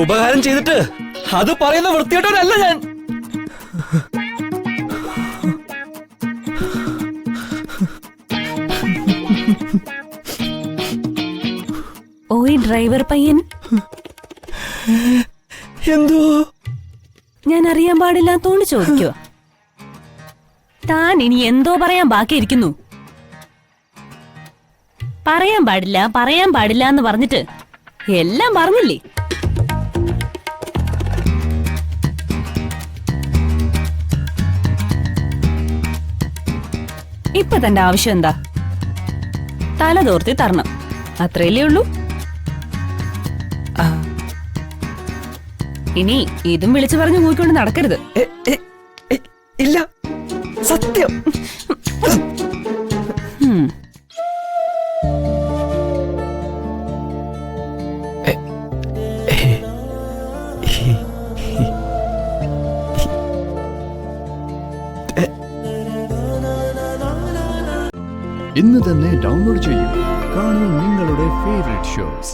ഉപകാരം ചെയ്തിട്ട് അത് പറയുന്ന വൃത്തിയോട്ടവരല്ല ഞാൻ. ഓയ് ഡ്രൈവർ പയ്യൻ, എന്തോ ഞാൻ അറിയാൻ പാടില്ലാത്തോണ്ട് ചോദിക്കോ? താൻ ഇനി എന്തോ പറയാൻ ബാക്കിയിരിക്കുന്നു. പറയാൻ പാടില്ല എന്ന് പറഞ്ഞിട്ട് എല്ലാം പറഞ്ഞില്ലേ? ഇപ്പൊ തന്റെ ആവശ്യം എന്താ? തല തോർത്തി തരണം, അത്രയല്ലേ ഉള്ളൂ. ഇനി ഇതും വിളിച്ചു പറഞ്ഞു നോക്കിക്കൊണ്ട് നടക്കരുത്. ഇല്ല, സത്യം. ഇന്ന് തന്നെ ഡൗൺലോഡ് ചെയ്യൂ. കാണൂ നിങ്ങളുടെ ഫേവറേറ്റ് ഷോസ്.